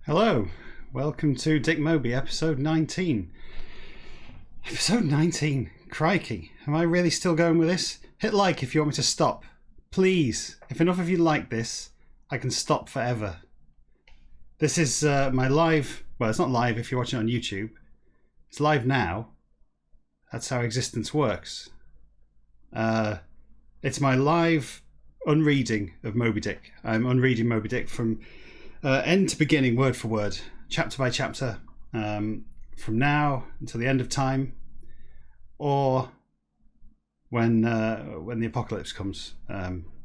Hello, welcome to Dick Moby, episode 19. Episode 19, crikey, am I really still going with this? Hit like if you want me to stop. Please, if enough of you like this, I can stop forever. This is my live, well it's not live if you're watching on YouTube, it's live now. That's how existence works. It's my live unreading of Moby Dick. I'm unreading Moby Dick from end to beginning, word for word, chapter by chapter, from now until the end of time, or when the apocalypse comes,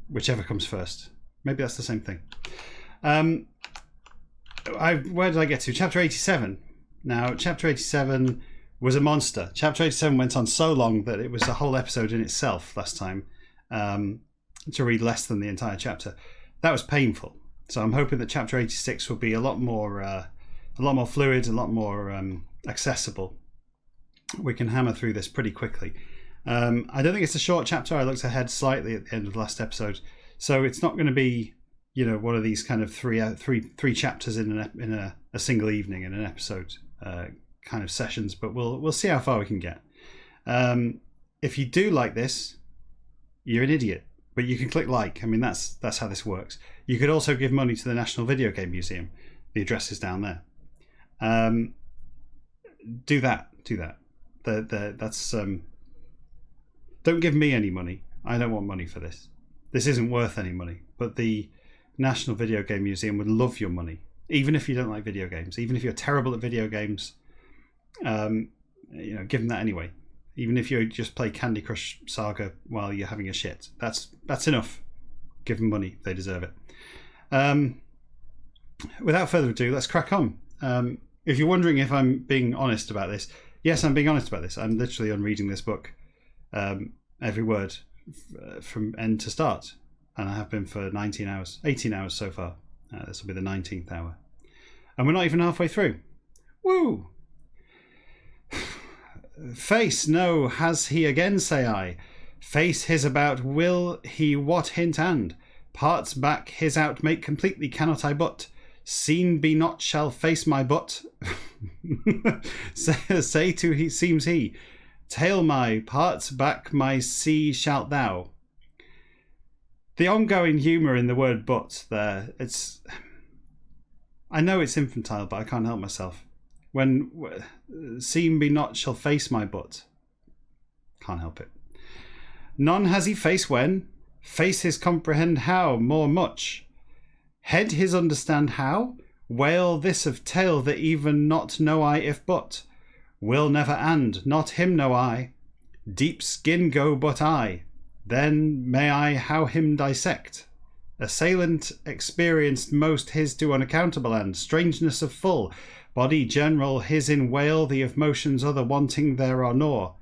whichever comes first. Maybe that's the same thing. Where did I get to? Chapter 87. Now, chapter 87 was a monster. Chapter 87 went on so long that it was a whole episode in itself last time, to read less than the entire chapter. That was painful. So I'm hoping that chapter 86 will be a lot more fluid, a lot more accessible. We can hammer through this pretty quickly. I don't think it's a short chapter. I looked ahead slightly at the end of the last episode, so it's not going to be, one of these kind of three chapters in a single evening in an episode kind of sessions. But we'll see how far we can get. If you do like this, you're an idiot. But you can click like. I mean, that's how this works. You could also give money to the National Video Game Museum. The address is down there. Do that. That's don't give me any money. I don't want money for this. This isn't worth any money. But the National Video Game Museum would love your money, even if you don't like video games. Even if you're terrible at video games, give them that anyway. Even if you just play Candy Crush Saga while you're having a shit, that's enough. Give them money; they deserve it. Without further ado, let's crack on. If you're wondering if I'm being honest about this, yes, I'm being honest about this. I'm literally unreading this book, every word from end to start, and I have been for 18 hours so far. This will be the 19th hour, and we're not even halfway through. Woo! Face, no, has he again, say I. Face his about, will he what hint and? Parts back his out make completely cannot I but. Seen be not shall face my butt. say to he seems he. Tail my, parts back my see shalt thou. The ongoing humour in the word but there, I know it's infantile, but I can't help myself. When seen be not shall face my butt. Can't help it. None has he face when. Face his comprehend how, more much. Head his understand how. Wail this of tale that even not know I if but. Will never and, not him know I. Deep skin go but I. Then may I how him dissect. Assailant experienced most his to unaccountable and strangeness of full. Body general his in wail, the of motions other wanting there are nor.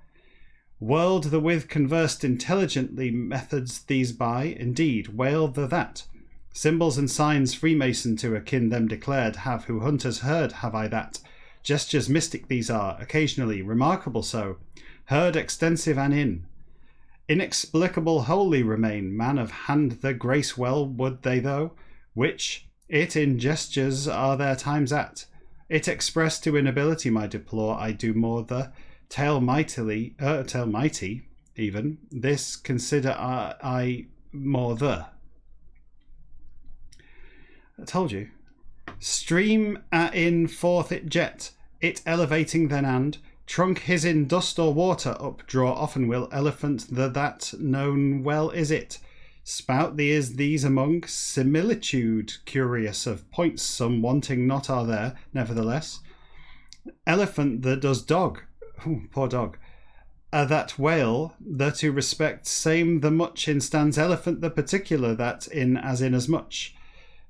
World the with conversed intelligently methods these by, indeed, wail the that. Symbols and signs Freemason to akin them declared, have who hunters heard, have I that. Gestures mystic these are, occasionally, remarkable so. Heard extensive and in. Inexplicable wholly remain, man of hand the grace well would they though, which it in gestures are their times at. It expressed to inability my deplore, I do more the tale mighty even, this consider I more the. I told you. Stream in forth it jet, it elevating then and, trunk his in dust or water up draw often will, elephant the that known well is it. Spout the is these among similitude curious of points some wanting not are there nevertheless. Elephant that does dog, poor dog, that whale the to respect same the much in stands elephant the particular that in as much.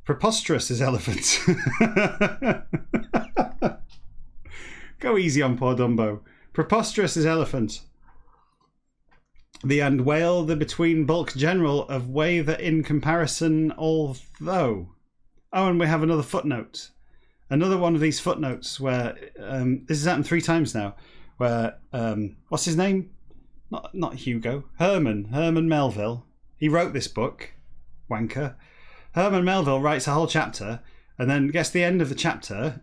Preposterous is elephant. Go easy on poor Dumbo. Preposterous is elephant. The and whale the between bulk general of way that in comparison although. Oh, and we have another footnote. Another one of these footnotes where this has happened 3 times now. Where what's his name? Not Hugo. Herman Melville. He wrote this book. Wanker. Herman Melville writes a whole chapter and then gets to the end of the chapter,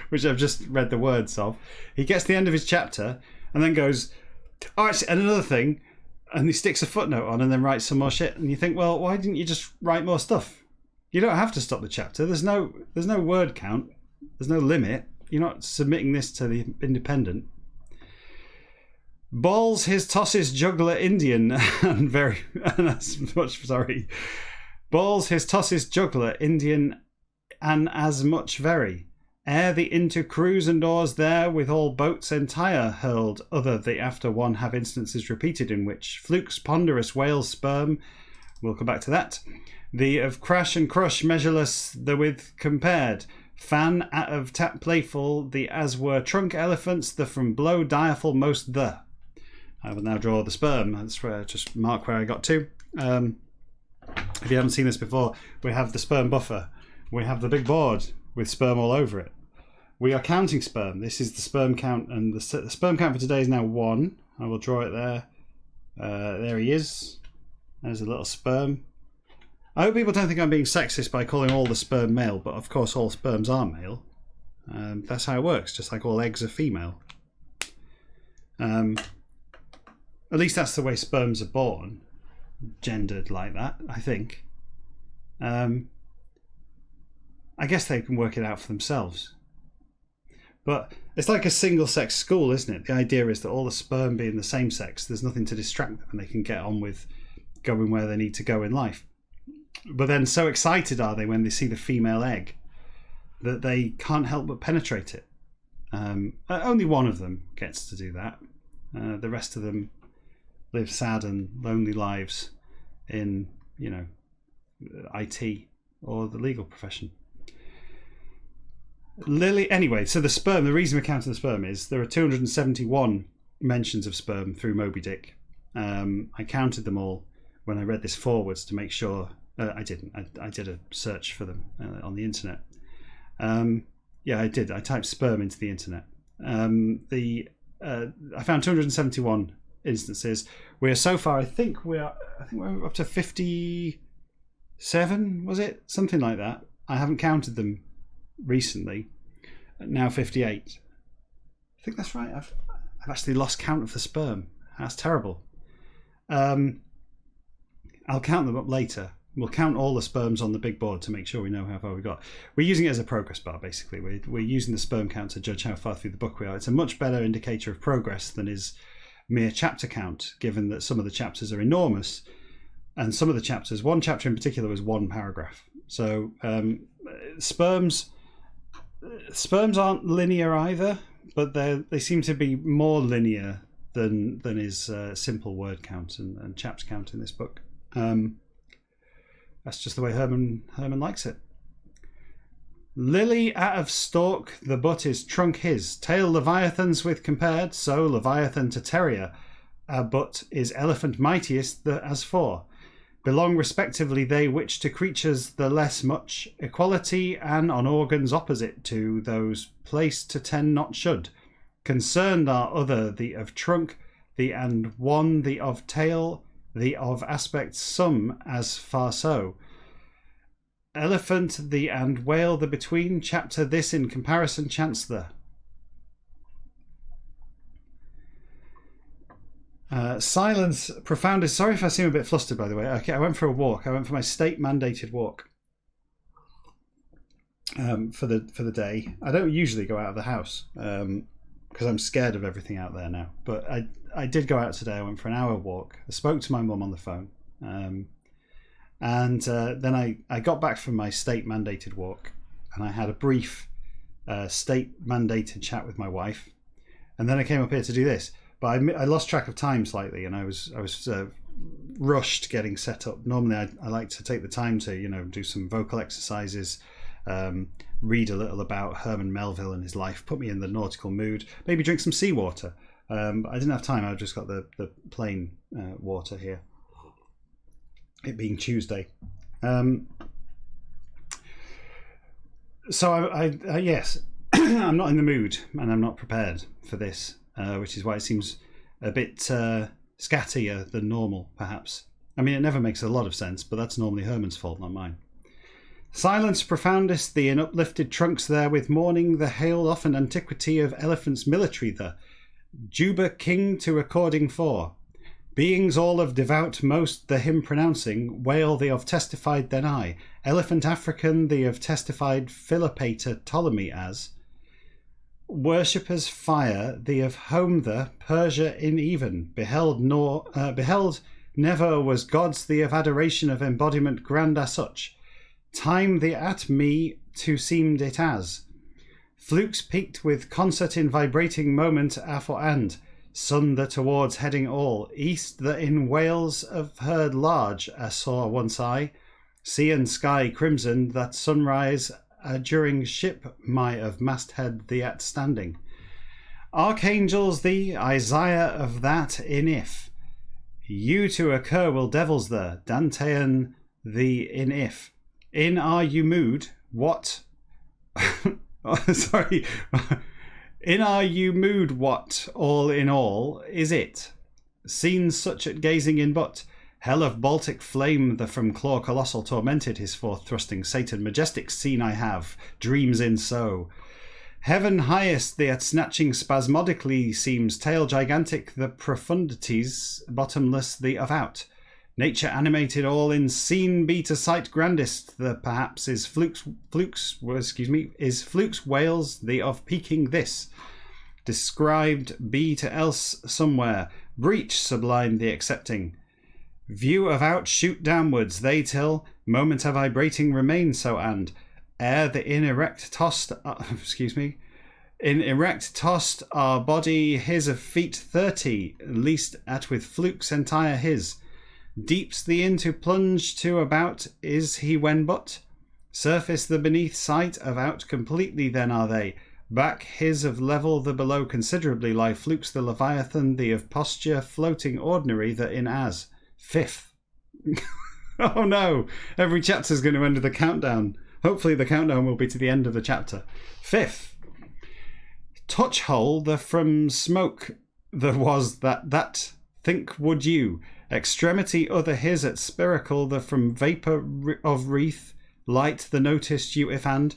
which I've just read the words of. He gets to the end of his chapter and then goes, oh, actually, and another thing, and he sticks a footnote on and then writes some more shit. And you think, well, why didn't you just write more stuff? You don't have to stop the chapter. There's no word count. There's no limit. You're not submitting this to the Independent. Balls his tosses juggler Indian and very and as much sorry. Balls his tosses juggler Indian and as much very. Ere the into crews and oars there with all boats entire hurled, other the after one have instances repeated in which flukes ponderous whales sperm, we'll come back to that, the of crash and crush measureless the with compared, fan at of tap playful, the as were trunk elephants, the from blow direful most the. I will now draw the sperm. That's where just mark where I got to. If you haven't seen this before, we have the sperm buffer. We have the big board with sperm all over it. We are counting sperm. This is the sperm count, and the sperm count for today is now 1. I will draw it there. There he is. There's a little sperm. I hope people don't think I'm being sexist by calling all the sperm male, but of course all sperms are male. That's how it works, just like all eggs are female. At least that's the way sperms are born, gendered like that, I think. I guess they can work it out for themselves. But it's like a single-sex school, isn't it? The idea is that all the sperm being the same sex, there's nothing to distract them and they can get on with going where they need to go in life. But then so excited are they when they see the female egg that they can't help but penetrate it. Only one of them gets to do that. The rest of them live sad and lonely lives in, IT or the legal profession. Anyway, so the sperm, the reason we're counting the sperm is there are 271 mentions of sperm through Moby Dick. I counted them all when I read this forwards to make sure. I didn't. I did a search for them on the internet. Yeah, I did. I typed sperm into the internet. I found 271 instances. We are so far. I think we're up to 57. Was it something like that? I haven't counted them recently. Now 58. I think that's right. I've actually lost count of the sperm. That's terrible. I'll count them up later. We'll count all the sperms on the big board to make sure we know how far we got. We're using it as a progress bar, basically. We're using the sperm count to judge how far through the book we are. It's a much better indicator of progress than is mere chapter count, given that some of the chapters are enormous. And some of the chapters, one chapter in particular was 1 paragraph. So sperms aren't linear either, but they seem to be more linear than is simple word count and chapter count in this book. That's just the way Herman likes it. Lily out of stalk, the butt is trunk his. Tail leviathans with compared, so leviathan to terrier. A butt is elephant mightiest as for. Belong respectively they which to creatures the less much equality and on organs opposite to those placed to tend not should. Concerned are other the of trunk, the and one the of tail, the of aspect some as far so. Elephant the and whale the between, chapter this in comparison chancellor. Silence profoundest. Sorry if I seem a bit flustered, by the way. Okay, I went for a walk. I went for my state mandated walk for the day. I don't usually go out of the house because I'm scared of everything out there now. But I did go out today. I went for an hour walk. I spoke to my mum on the phone. And then I got back from my state mandated walk and I had a brief state mandated chat with my wife. And then I came up here to do this. But I lost track of time slightly and I was rushed getting set up. Normally I like to take the time to, do some vocal exercises, read a little about Herman Melville and his life, put me in the nautical mood, maybe drink some seawater. But I didn't have time. I just got the plain water here. It being Tuesday. So I yes, I'm not in the mood and I'm not prepared for this, which is why it seems a bit scattier than normal, perhaps. I mean, it never makes a lot of sense, but that's normally Herman's fault, not mine. Silence profoundest the in uplifted trunks there with mourning the hailed often antiquity of elephants military the Juba king to according for. Beings all of devout most the hymn pronouncing, whale they have testified then I, elephant African they have testified Philopater Ptolemy as. Worshippers fire they have home the Persia in even, beheld never was gods the of adoration of embodiment grand as such. Time the at me to seemed it as. Flukes peaked with concert in vibrating moment afore and. Sun the towards heading all, east the in Wales of heard large, as saw once I, sea and sky crimson that sunrise during ship my of masthead the at standing. Archangels the Isaiah of that in if. You to occur will devils the, Dantean the in if. In are you mood, what? Sorry. In are you mood what, all in all, is it? Scenes such at gazing in but, hell of Baltic flame the from claw colossal tormented his forth thrusting Satan majestic scene I have, dreams in so. Heaven highest the at snatching spasmodically seems tail gigantic the profundities bottomless the of out. Nature animated all in scene be to sight grandest the perhaps is flukes whales the of peaking this. Described be to else somewhere, breach sublime the accepting. View of out shoot downwards they till, moment of vibrating remain so and, ere the in erect tossed our body his of feet 30, least at with flukes entire his. Deeps the in to plunge to about is he when but surface the beneath sight of out completely then are they back his of level the below considerably lie flukes the leviathan the of posture floating ordinary the in as. Fifth. Oh no, every chapter is going to end with a countdown. Hopefully the countdown will be to the end of the chapter. Fifth, touch hole the from smoke there was that think would you. Extremity other his at spiracle the from vapour of wreath, light the noticed you if and.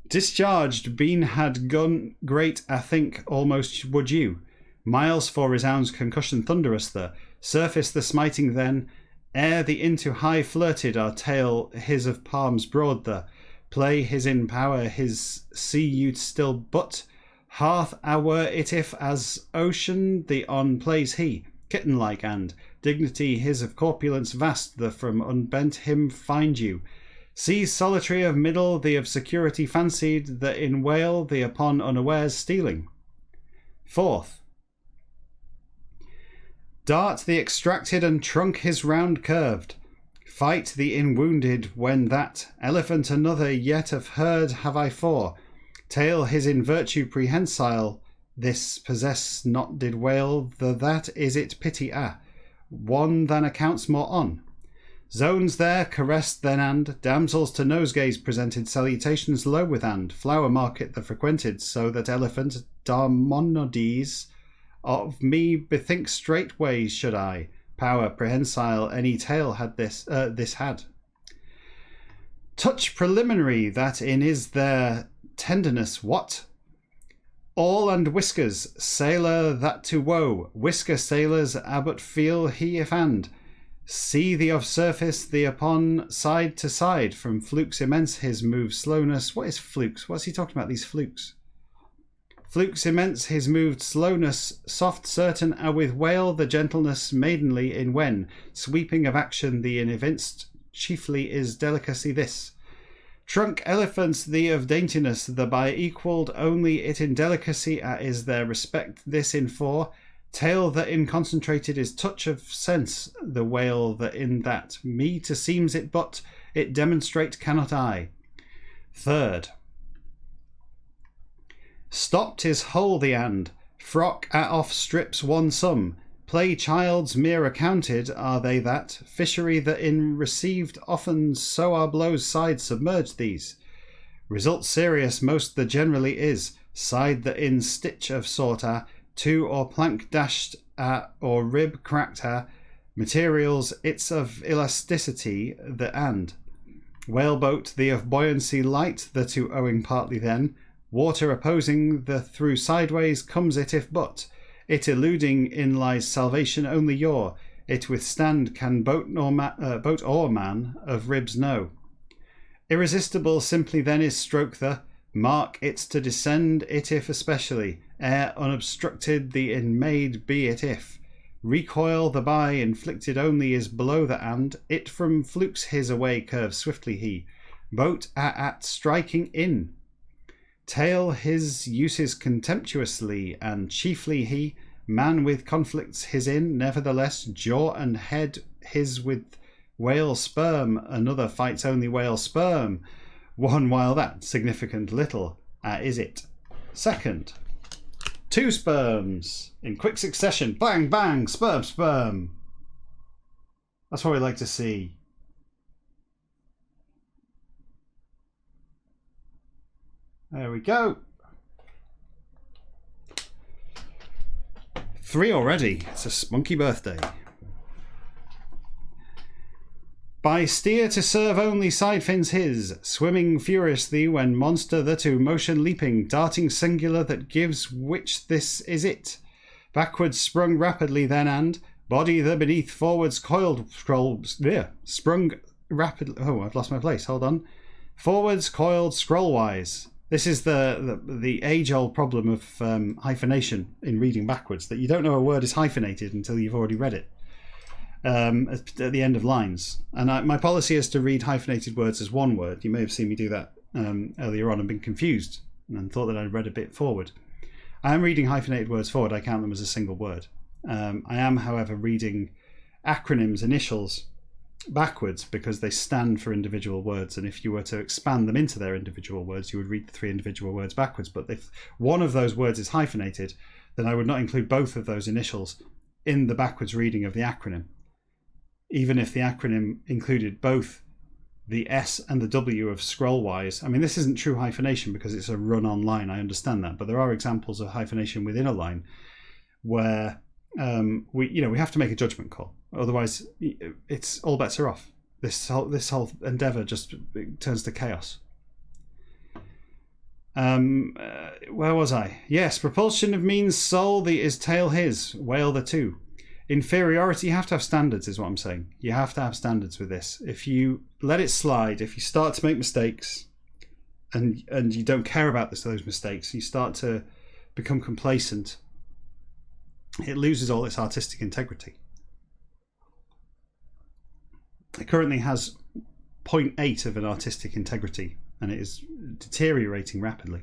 Discharged been had gun great I think almost would you. Miles for resounds concussion thunderous the, surface the smiting then, ere the into high flirted our tail his of palms broad the, play his in power his see you still but, hearth were it if as ocean the on plays he, kitten like and, dignity his of corpulence vast the from unbent him find you. Seas solitary of middle the of security fancied the in whale the upon unawares stealing. Fourth, dart the extracted and trunk his round curved, fight the in wounded when that elephant another yet of herd have I for, tail his in virtue prehensile this possess not did whale the that is it pity one than accounts more on. Zones there caressed then and, damsels to nosegays presented salutations low with and, flower market the frequented, so that elephant Darmonodies of me bethink straightways should I, power prehensile any tale had this had. Touch preliminary that in is their tenderness what? All and whiskers, sailor that to woe, whisker sailors abbot feel he if and, see the of surface the upon side to side, from flukes immense his move slowness. What is flukes? What's he talking about, these flukes? Flukes immense his moved slowness, soft certain with whale the gentleness maidenly in when, sweeping of action the in evinced chiefly is delicacy this. Trunk elephants the of daintiness, the by equalled only it in delicacy is their respect this in for, tail that in concentrated is touch of sense, the whale that in that me to seems it but, it demonstrate cannot I. Third, stopped his whole the and, frock off strips one sum, play child's mere accounted are they that, fishery that in received often so our blows side submerge these. Result serious most the generally is, side that in stitch of sort two or plank dashed or rib cracked materials it's of elasticity the and. Whaleboat, the of buoyancy light, the to owing partly then. Water opposing the through sideways comes it if but. It eluding in lies salvation only your. It withstand can boat or man of ribs know. Irresistible simply then is stroke the. Mark it's to descend it if especially. Ere unobstructed the inmade be it if. Recoil the by inflicted only is below the and. It from flukes his away curves swiftly he. Boat at striking in. Tail his uses contemptuously, and chiefly he. Man with conflicts his in, nevertheless jaw and head his with whale sperm. Another fights only whale sperm. One while that significant little is it. Second, 2 sperms in quick succession. Bang, bang, sperm, sperm. That's what we like to see. There we go. 3 already. It's a spunky birthday. By steer to serve only side fins his, swimming furiously when monster the to motion leaping, darting singular that gives which this is it. Backwards sprung rapidly then and, body the beneath forwards coiled sprung rapidly. Oh, I've lost my place. Hold on. Forwards coiled scrollwise. This is the age-old problem of hyphenation in reading backwards, that you don't know a word is hyphenated until you've already read it. At the end of lines, and my policy is to read hyphenated words as one word. You may have seen me do that earlier on and been confused and thought that I'd read a bit forward. I am reading hyphenated words forward. I count them as a single word. I am, however, reading acronyms, initials, backwards because they stand for individual words, and if you were to expand them into their individual words, you would read the 3 individual words backwards. But if one of those words is hyphenated, then I would not include both of those initials in the backwards reading of the acronym, even if the acronym included both the S and the W of scrollwise. I mean, this isn't true hyphenation because it's a run-on line, I understand that, but there are examples of hyphenation within a line where we have to make a judgment call. Otherwise, it's all bets are off. This whole endeavour just turns to chaos. Where was I? Yes, propulsion of means soul, the is tail his, whale the two. Inferiority, you have to have standards, is what I'm saying. You have to have standards with this. If you let it slide, if you start to make mistakes and you don't care about those mistakes, you start to become complacent, it loses all its artistic integrity. It currently has 0.8 of an artistic integrity, and it is deteriorating rapidly.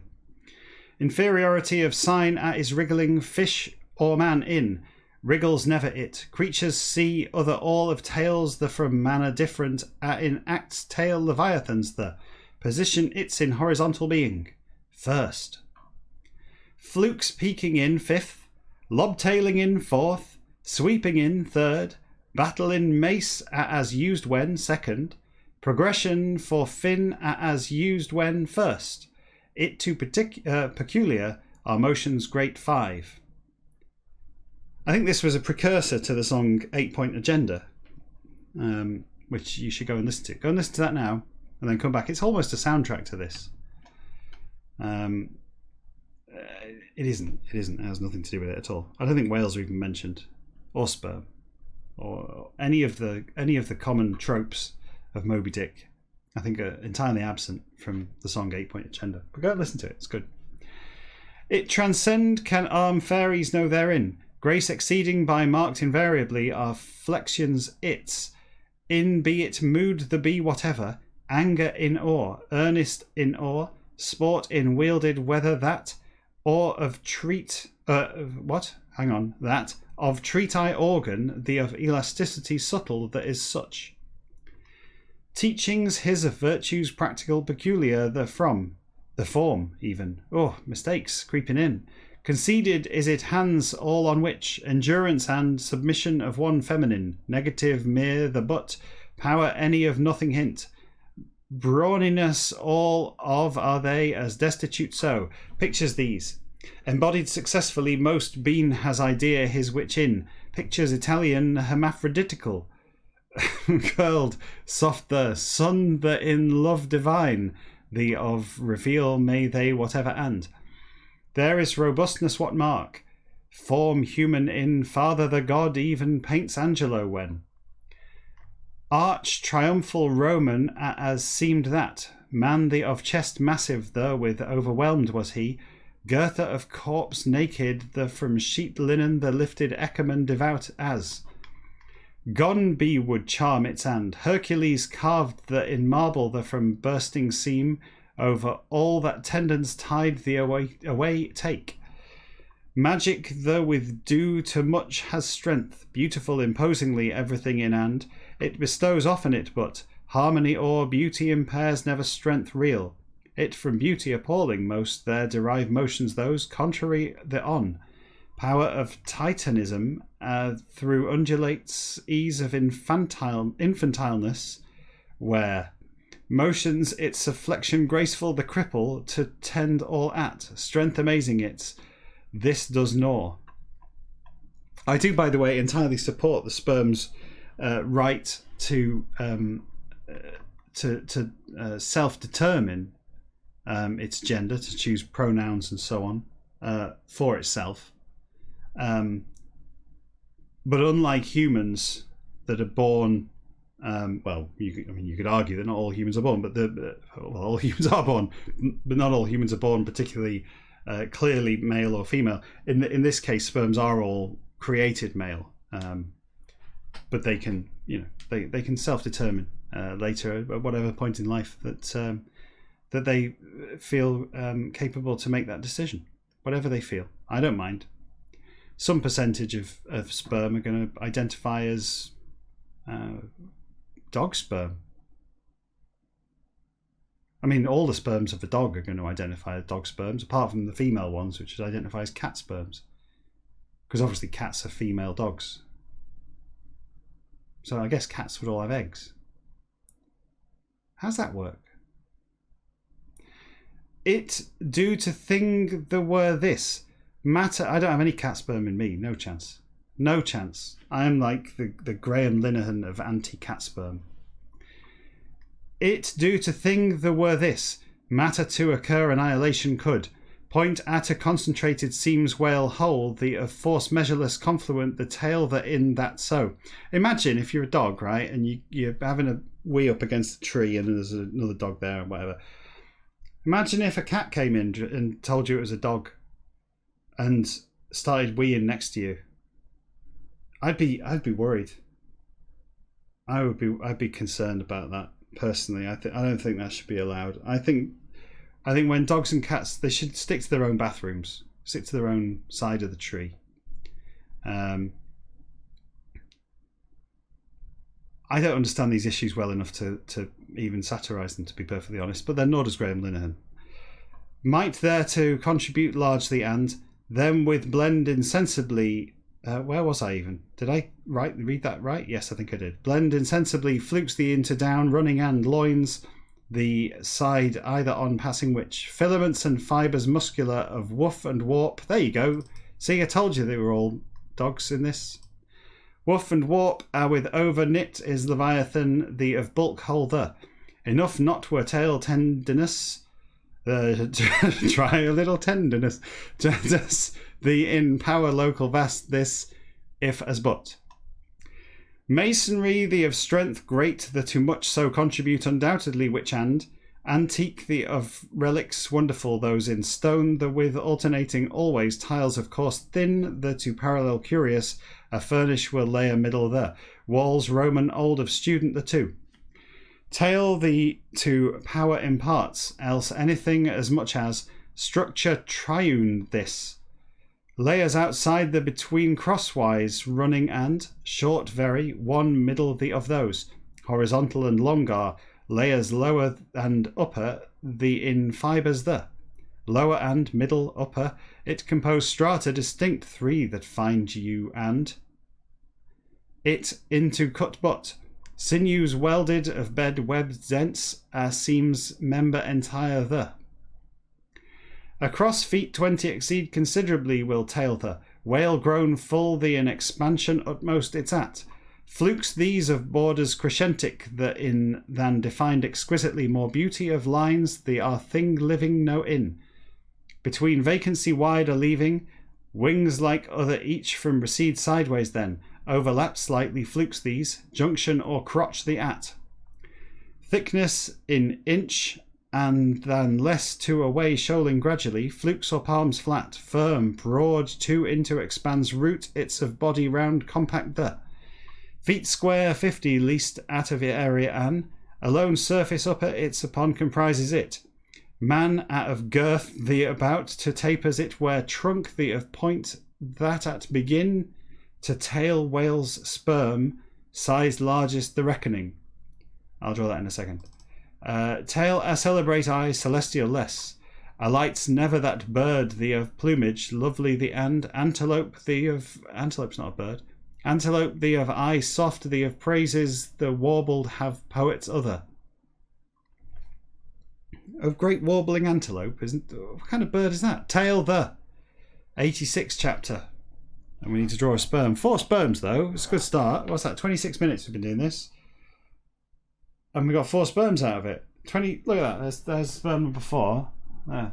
Inferiority of sign at is wriggling, fish or man in. Wriggles never it. Creatures see other all of tails the from manner different. In acts tail leviathans the. Position it's in horizontal being. First. Flukes peaking in fifth. Lobtailing in fourth. Sweeping in third. Battle in mace as used when second. Progression for fin as used when first. It to peculiar are motions great 5. I think this was a precursor to the song 8 Point Agenda, which you should go and listen to. Go and listen to that now and then come back. It's almost a soundtrack to this. It isn't. It has nothing to do with it at all. I don't think whales are even mentioned, or sperm, or any of the common tropes of Moby Dick. I think are entirely absent from the song 8 Point Agenda. But go and listen to it. It's good. It transcend can arm fairies know therein. Grace exceeding by marked invariably are flexions its. In be it mood the be whatever. Anger in awe. Earnest in awe. Sport in wielded whether that. Or of treat... what? Hang on. That. Of treat I organ. The of elasticity subtle that is such. Teachings his of virtues practical peculiar the from. The form even. Oh, mistakes creeping in. Conceded is it hands all on which, endurance and submission of one feminine, negative mere the but, power any of nothing hint. Brawniness all of are they as destitute so. Pictures these. Embodied successfully most been has idea his which in. Pictures Italian hermaphroditical. curled, soft the sun the in love divine, the of reveal may they whatever and. There is robustness what mark, form human in father the god even paints Angelo when. Arch triumphal Roman as seemed that, man the of chest massive the with overwhelmed was he, girther of corpse naked the from sheet linen the lifted Echaman devout as. Gone be would charm its and Hercules carved the in marble the from bursting seam over all that tendons tied the away take. Magic the with due to much has strength, beautiful imposingly everything in and it bestows often it but harmony or beauty impairs never strength real. It from beauty appalling most there derive motions those contrary the on. Power of titanism through undulates ease of infantileness where motions its afflection graceful the cripple to tend all at strength amazing its this does gnaw. I do, by the way, entirely support the sperm's right to self-determine its gender, to choose pronouns and so on for itself. But unlike humans that are born, you could argue that not all humans are born, but all humans are born, but not all humans are born particularly clearly male or female. In this case, sperms are all created male, but they can, they can self-determine later at whatever point in life that they feel capable to make that decision, whatever they feel. I don't mind. Some percentage of sperm are going to identify as dog sperm. I mean, all the sperms of a dog are going to identify as dog sperms, apart from the female ones, which identify as cat sperms. Because obviously cats are female dogs. So I guess cats would all have eggs. How's that work? It do to thing the were this matter. I don't have any cat sperm in me. No chance. No chance. I am like the Graham Linehan of anti-cat sperm. It do to thing the were this matter to occur annihilation could point at a concentrated seems whale whole the of force measureless confluent the tail that in that so. Imagine if you're a dog, right, and you're having a wee up against a tree and there's another dog there or whatever. Imagine if a cat came in and told you it was a dog and started weeing next to you. I'd be worried. I'd be concerned about that personally. I don't think that should be allowed. I think when dogs and cats, they should stick to their own bathrooms, stick to their own side of the tree. I don't understand these issues well enough to even satirise them, to be perfectly honest, but then nor does Graham Linehan. Might there to contribute largely and them with blend insensibly. Where was I even? Did I read that right? Yes, I think I did. Blend insensibly, flukes the into down, running and loins, the side either on passing which filaments and fibres muscular of woof and warp. There you go. See, I told you they were all dogs in this. Woof and warp with over knit is Leviathan, the of bulk holder. Enough not were tail tenderness. Try a little tenderness. Just the in power local vast this, if as but. Masonry the of strength great, the to much so contribute undoubtedly which and antique the of relics wonderful those in stone the with alternating always tiles of course thin the to parallel curious a furnish will lay a middle there walls Roman old of student the two tail the to power imparts else anything as much as structure triune this layers outside the between crosswise running and short very one middle the of those horizontal and long are layers lower and upper the in fibres the lower and middle upper it compose strata distinct three that find you and it into cut but sinews welded of bed webbed thence seams member entire the across feet 20 exceed considerably will tail the whale grown full the in expansion utmost it's at Flukes these of borders crescentic that in than defined exquisitely more beauty of lines the are thing living no in. Between vacancy wide a leaving, wings like other each from recede sideways then, overlap slightly flukes these, junction or crotch the at. Thickness in inch and than less to away shoaling gradually, flukes or palms flat, firm, broad two into expands root its of body round compact the. Feet square 50 least out of area an, alone surface upper its upon comprises it. Man out of girth the about to tapers it where trunk the of point that at begin to tail whale's sperm, size largest the reckoning. I'll draw that in a second. Tail a celebrate eye celestial less. Alights never that bird the of plumage lovely the and antelope the of antelope's not a bird. Antelope the of eye soft the of praises the warbled have poets other. Of great warbling antelope isn't what kind of bird is that? Tail the 86 chapter. And we need to draw a sperm. 4 sperms though. It's a good start. What's that? 26 minutes we've been doing this. And we got 4 sperms out of it. 20 look at that. There's sperm number 4. There.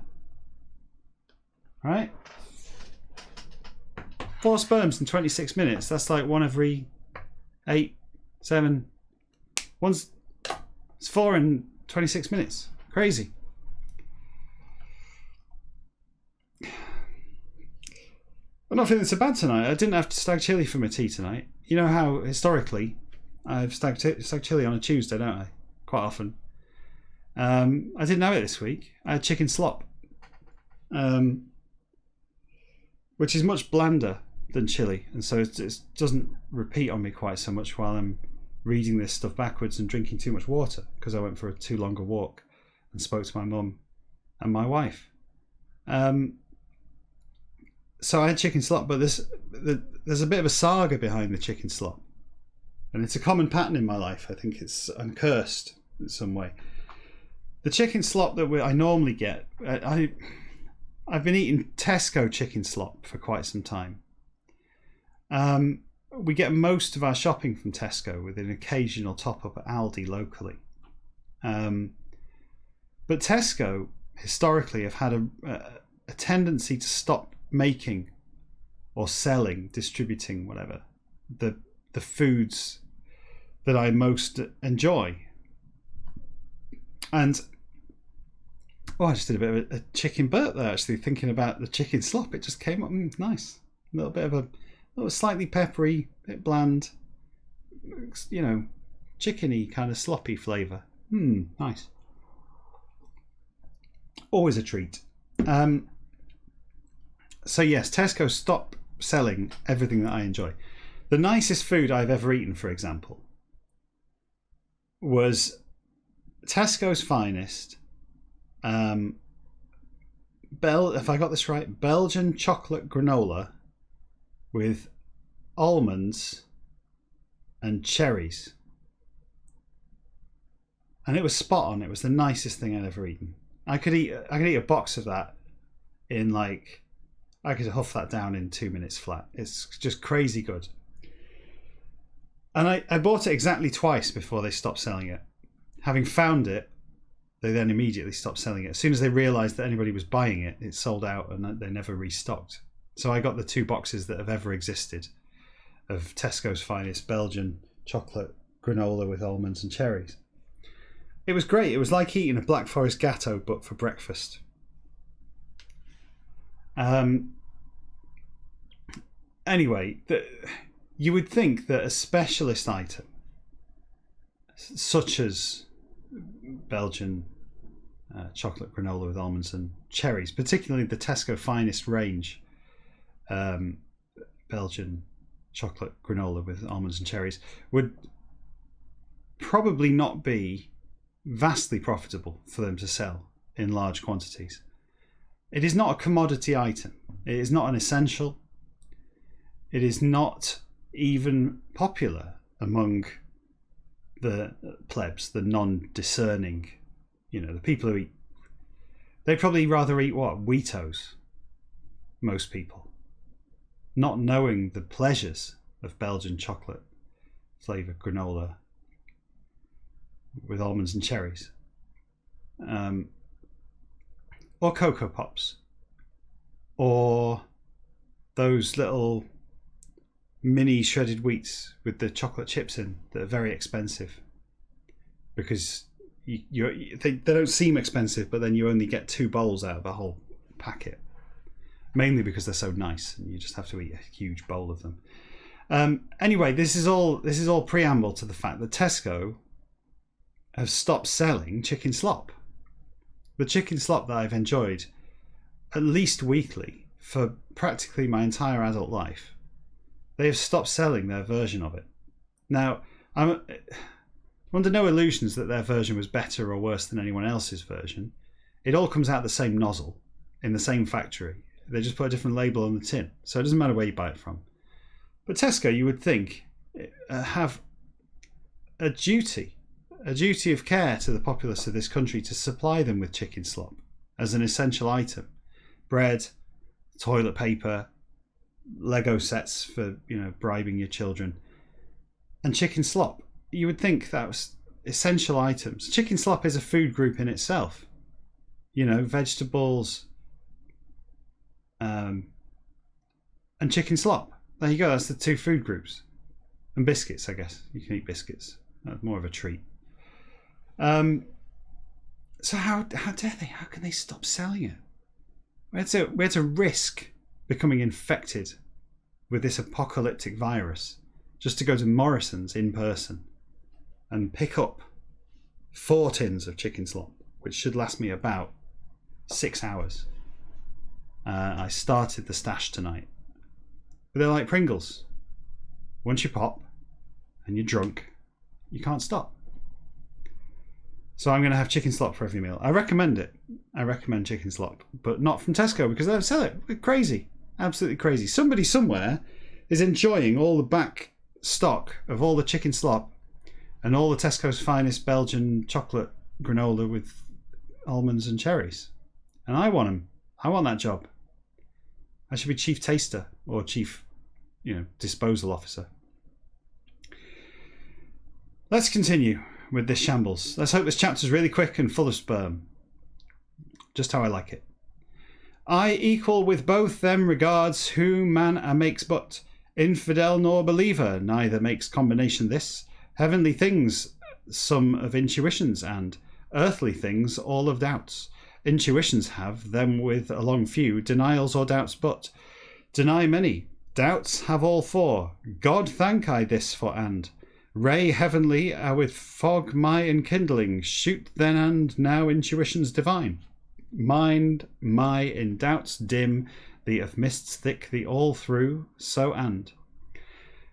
Right? 4 sperms in 26 minutes. That's like one every 8, 7. It's 4 in 26 minutes. Crazy. I'm not feeling so bad tonight. I didn't have to stag chili for my tea tonight. You know how historically I've stag chili on a Tuesday, don't I? Quite often. I didn't have it this week. I had chicken slop, which is much blander than chili, and so it doesn't repeat on me quite so much while I'm reading this stuff backwards and drinking too much water because I went for a too long a walk and spoke to my mum and my wife. So I had chicken slop, but there's a bit of a saga behind the chicken slop, and it's a common pattern in my life. I think I'm cursed in some way. The chicken slop that I normally get, I've been eating Tesco chicken slop for quite some time. We get most of our shopping from Tesco with an occasional top up at Aldi locally. But Tesco historically have had a tendency to stop making or selling, distributing, whatever, the foods that I most enjoy. And I just did a bit of a chicken burp there, actually, thinking about the chicken slop. It just came up nice. A little bit of a slightly peppery, bit bland, chickeny kind of sloppy flavour. Nice. Always a treat. So yes, Tesco stop selling everything that I enjoy. The nicest food I've ever eaten, for example, was Tesco's finest, if I got this right, Belgian chocolate granola with almonds and cherries. And it was spot on. It was the nicest thing I'd ever eaten. I could eat a box of that in I could huff that down in 2 minutes flat. It's just crazy good. And I bought it exactly twice before they stopped selling it. Having found it, they then immediately stopped selling it. As soon as they realised that anybody was buying it, it sold out and they never restocked. So I got the 2 boxes that have ever existed of Tesco's finest Belgian chocolate granola with almonds and cherries. It was great. It was like eating a Black Forest Gatto, but for breakfast. Anyway, you would think that a specialist item, such as Belgian chocolate granola with almonds and cherries, particularly the Tesco finest range, Belgian chocolate granola with almonds and cherries, would probably not be vastly profitable for them to sell in large quantities. It is not a commodity item. It is not an essential. It is not even popular among the plebs, the non-discerning, the people who eat. They'd probably rather eat what? Wheatos. Most people. Not knowing the pleasures of Belgian chocolate. flavour granola with almonds and cherries. Or Cocoa Pops. Or those little mini shredded wheats with the chocolate chips in that are very expensive. Because they don't seem expensive, but then you only get 2 bowls out of a whole packet. Mainly because they're so nice, and you just have to eat a huge bowl of them. Anyway, this is all preamble to the fact that Tesco have stopped selling chicken slop. The chicken slop that I've enjoyed at least weekly for practically my entire adult life, they have stopped selling their version of it. Now, I'm under no illusions that their version was better or worse than anyone else's version. It all comes out the same nozzle in the same factory. They just put a different label on the tin, so it doesn't matter where you buy it from. But Tesco, you would think, have a duty of care to the populace of this country to supply them with chicken slop as an essential item. Bread, toilet paper, Lego sets for, bribing your children, and chicken slop. You would think that was essential items. Chicken slop is a food group in itself. Vegetables, and chicken slop. There you go. That's the 2 food groups. And biscuits, I guess. You can eat biscuits. That's more of a treat. So how dare they? How can they stop selling it? We had to risk becoming infected with this apocalyptic virus just to go to Morrison's in person and pick up 4 tins of chicken slop, which should last me about 6 hours. I started the stash tonight. But they're like Pringles. Once you pop and you're drunk, you can't stop. So I'm going to have chicken slop for every meal. I recommend it. I recommend chicken slop, but not from Tesco because they don't sell it. They're crazy. Absolutely crazy. Somebody somewhere is enjoying all the back stock of all the chicken slop and all the Tesco's finest Belgian chocolate granola with almonds and cherries. And I want them. I want that job. I should be chief taster or chief, disposal officer. Let's continue with this shambles. Let's hope this chapter's really quick and full of sperm. Just how I like it. I equal with both them regards who man makes but infidel nor believer, neither makes combination this. Heavenly things some of intuitions, and earthly things all of doubts. Intuitions have them with a long few, denials or doubts but deny many. Doubts have all 4. God thank I this for and. Ray heavenly with fog my enkindling, shoot then and now intuitions divine. Mind my in doubts dim, the of mists thick the all through, so and.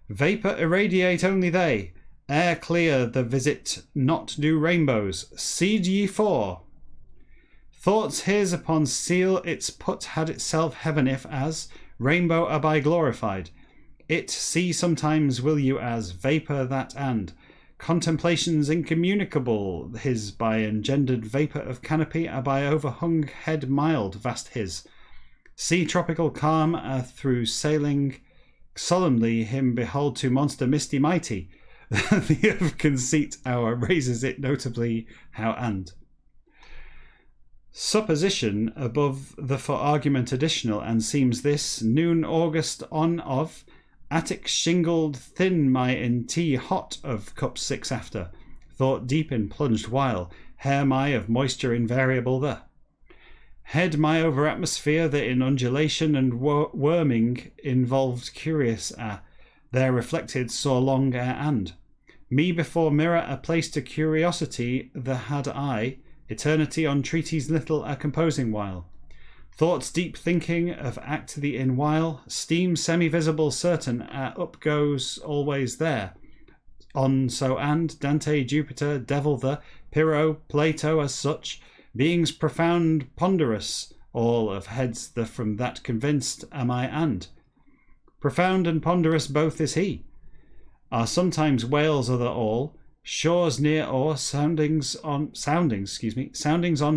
Vapour irradiate only they, air clear the visit not do rainbows, seed ye for. Thoughts his upon seal its put had itself heaven if as rainbow aby glorified. It see sometimes will you as vapour that and contemplations incommunicable his by engendered vapour of canopy by overhung head mild vast his. See tropical calm through sailing solemnly him behold to monster misty mighty. The of conceit hour raises it notably how and. Supposition above the for argument additional and seems this noon August on of attic shingled thin my in tea hot of cup 6 after thought deep in plunged while hair my of moisture invariable the head my over atmosphere the in undulation and worming involved curious there reflected saw long and me before mirror a place to curiosity the had I eternity on treaties little a composing while thoughts deep thinking of act the in while steam semi-visible certain up goes always there on so and Dante Jupiter devil the Pyrrho Plato as such beings profound ponderous all of heads the from that convinced am I and profound and ponderous both is he are sometimes whales other all shores near or soundings on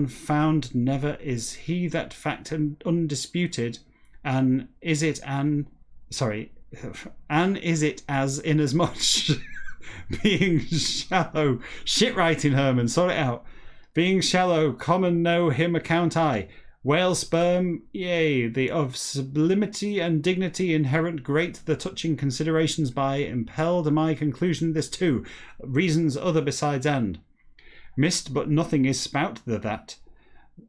found never is he that fact and undisputed and is it as inasmuch Being shallow. Shit writing, Herman. Sort it out. Being shallow. Common know him account I. Whale sperm, yea, the of sublimity and dignity inherent great, the touching considerations by, impelled my conclusion this too, reasons other besides and. Missed but nothing is spout the that.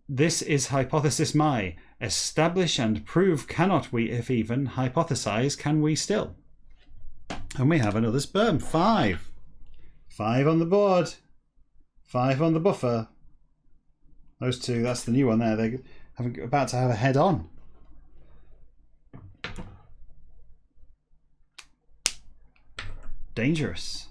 This is hypothesis my. Establish and prove cannot we, if even, hypothesize can we still. And we have another sperm, 5. 5 on the board. 5 on the buffer. Those two, that's the new one there. They're about to have a head on. Dangerous.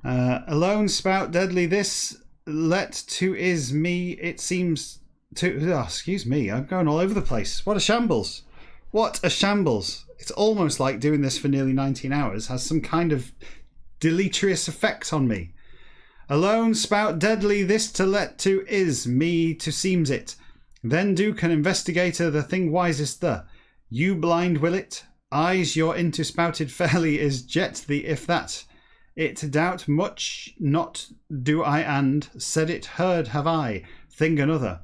Alone spout deadly this. Let to is me. It seems to. Oh, excuse me. I'm going all over the place. What a shambles. What a shambles. It's almost like doing this for nearly 19 hours has some kind of deleterious effect on me. Alone spout deadly this to let to is me to seems it. Then do can investigator the thing wisest the. You blind will it. Eyes your into spouted fairly is jet the if that. It doubt much not do I and said it heard have I thing another.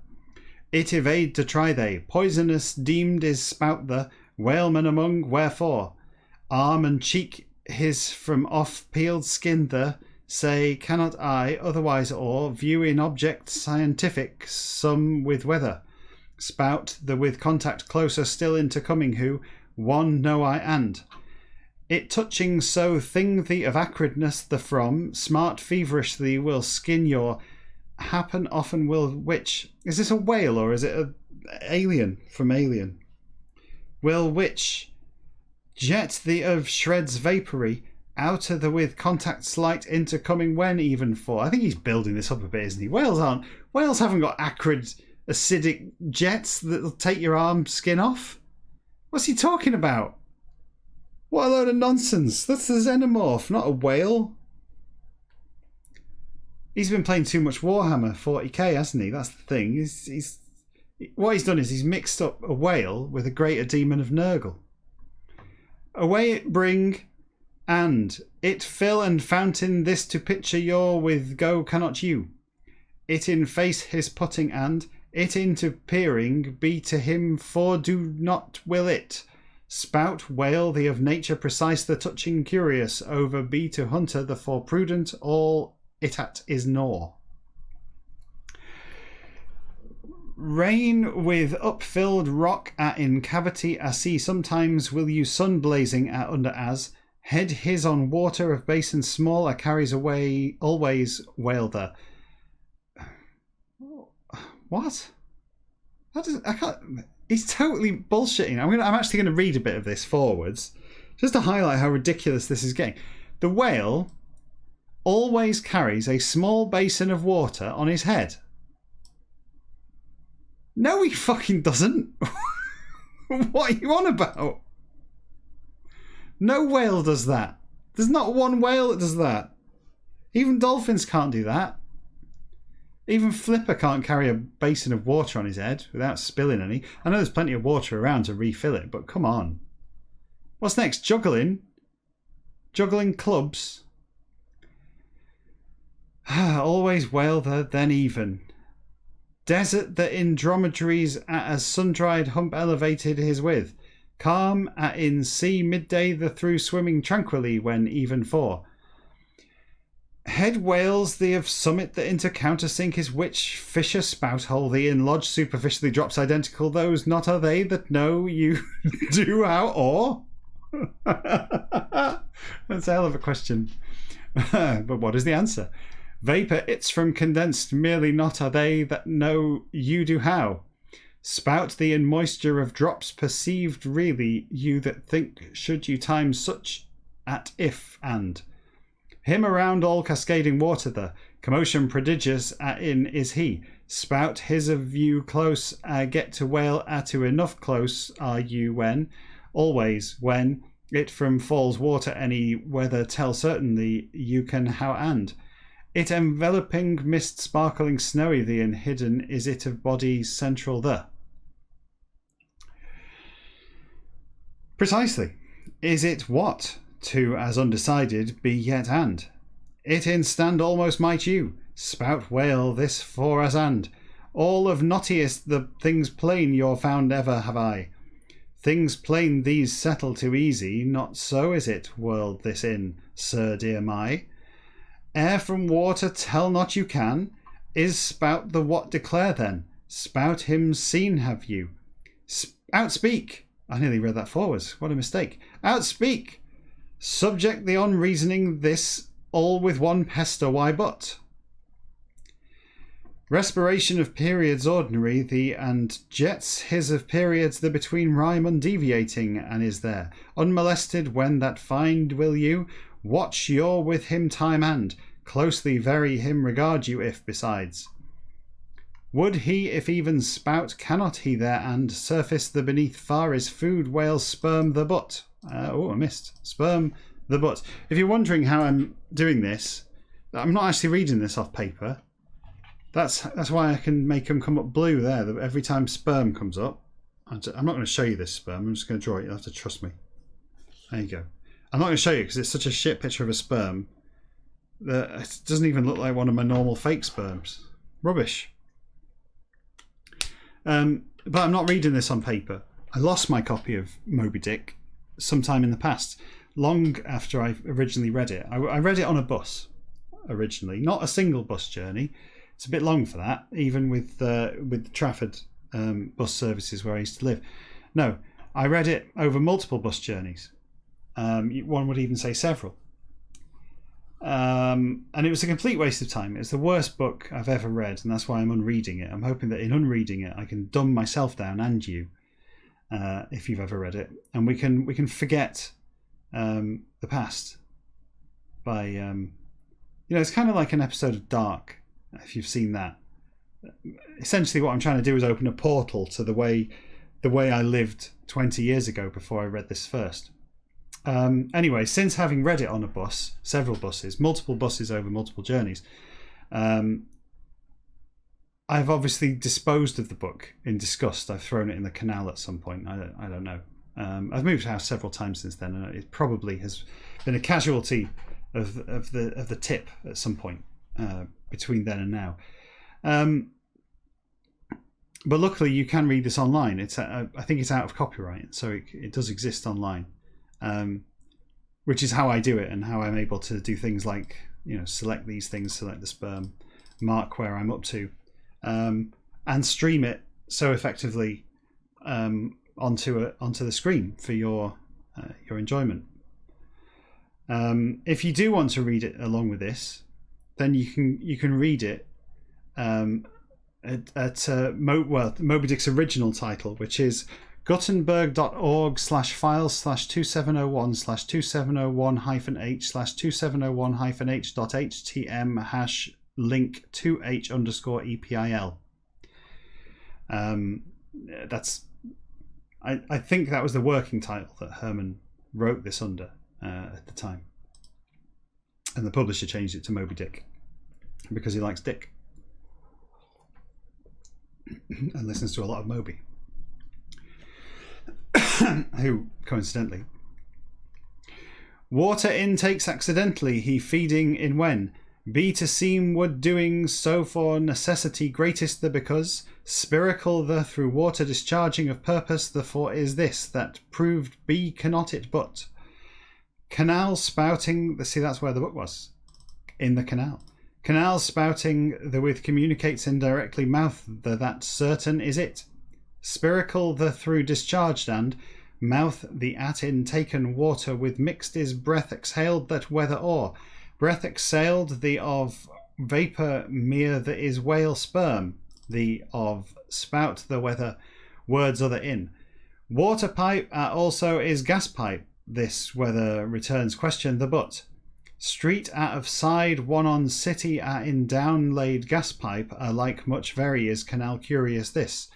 It evade to try they. Poisonous deemed is spout the. Whaleman among wherefore. Arm and cheek his from off peeled skin the. Say, cannot I, otherwise or, view in object scientific, some with weather. Spout the with contact closer still into coming who, one know I and. It touching so thing the of acridness the from, smart feverishly will skin your, happen often will which. Is this a whale or is it a alien from Alien? Will which, jet the of shreds vapory, outer the with contact slight into coming when even for. I think he's building this up a bit, isn't he? Whales haven't got acrid acidic jets that'll take your arm skin off. What's he talking about? What a load of nonsense. That's a xenomorph, not a whale. He's been playing too much Warhammer 40k, hasn't he? That's the thing. What he's done is he's mixed up a whale with a greater demon of Nurgle. Away it bring, and it fill and fountain this to picture your with go cannot you. It in face his putting and it into peering be to him for do not will it. Spout whale the of nature precise the touching curious over be to hunter the for prudent all it at is gnaw. Rain with upfilled rock at in cavity I see sometimes will you sun blazing at under as head his on water of basin small a carries away always whale the. What? I can't. He's totally bullshitting. I'm actually going to read a bit of this forwards just to highlight how ridiculous this is getting. The whale always carries a small basin of water on his head. No, he fucking doesn't. What are you on about? No whale does that. There's not one whale that does that. Even dolphins can't do that. Even Flipper can't carry a basin of water on his head without spilling any. I know there's plenty of water around to refill it, but come on. What's next? Juggling? Juggling clubs? Always whale the, then even. Desert that in dromedaries at as sun-dried hump elevated his with. Calm at in sea midday the through swimming tranquilly when even for. Head whales the of summit that into countersink is which fisher spout hole the in lodge superficially drops identical those not are they that know you do how or. That's a hell of a question. But what is the answer? Vapour it's from condensed merely not are they that know you do how. Spout the in moisture of drops perceived really you that think should you time such at if and. Him around all cascading water the commotion prodigious at in is he. Spout his of view close get to whale to enough close are you when always when it from falls water any weather tell certainly you can how and. It enveloping mist sparkling snowy the and hidden is it of body central the. Precisely. Is it what? to as undecided be yet and. It in stand almost might you, spout whale this for as and. All of knottiest the things plain your found ever have I. Things plain these settle too easy, not so is it, world this in, sir dear my. Air from water tell not you can, is spout the what declare then, spout him seen have you. Outspeak, I nearly read that forwards, what a mistake. Outspeak, subject the unreasoning this, all with one pester why but. Respiration of periods ordinary, the and jets his of periods the between rhyme undeviating, and is there, unmolested when that find will you, watch your with him time and, closely very him regard you if besides. Would he if even spout cannot he there and surface the beneath far is food whale sperm the butt. I missed. Sperm the butt. If you're wondering how I'm doing this, I'm not actually reading this off paper. That's why I can make them come up blue there. Every time sperm comes up, I'm not going to show you this sperm. I'm just going to draw it. You'll have to trust me. There you go. I'm not going to show you because it's such a shit picture of a sperm that it doesn't even look like one of my normal fake sperms. Rubbish. But I'm not reading this on paper. I lost my copy of Moby Dick sometime in the past, long after I originally read it. I read it on a bus originally, not a single bus journey. It's a bit long for that, even with Trafford bus services where I used to live. No, I read it over multiple bus journeys. One would even say several. And it was a complete waste of time. It's the worst book I've ever read, and that's why I'm unreading it. I'm hoping that in unreading it, I can dumb myself down and you, if you've ever read it, and we can forget the past by it's kind of like an episode of Dark. If you've seen that, essentially what I'm trying to do is open a portal to the way I lived 20 years ago before I read this first. Anyway, since having read it on a bus, several buses, multiple buses over multiple journeys, I've obviously disposed of the book in disgust. I've thrown it in the canal at some point. I don't know. I've moved house several times since then, and it probably has been a casualty of the tip at some point. Between then and now, but luckily you can read this online. I think it's out of copyright, so it does exist online, which is how I do it and how I'm able to do things like select these things, select the sperm, mark where I'm up to, and stream it so effectively onto the screen for your enjoyment. If you do want to read it along with this, then you can read it at Moby Dick's original title, which is gutenberg.org/file/2701/2701-h/2701-h.htm #link2h_epil. I think that was the working title that Herman wrote this under at the time. And the publisher changed it to Moby Dick because he likes Dick and listens to a lot of Moby, who, coincidentally, water intakes accidentally, he feeding in when, be to seem would doing so for necessity greatest the because, spiracle the through water discharging of purpose the for is this, that proved be cannot it but. Canal spouting, see that's where the book was, in the canal. Canal spouting the with communicates indirectly mouth the that certain is it. Spiracle the through discharged and mouth the at in taken water with mixed is breath exhaled that weather or. Breath exhaled the of vapour mere the is whale sperm, the of spout the weather words other in. Water pipe also is gas pipe. This whether returns question the but. Street out of side one on city in down laid gas pipe like much very is canal curious this.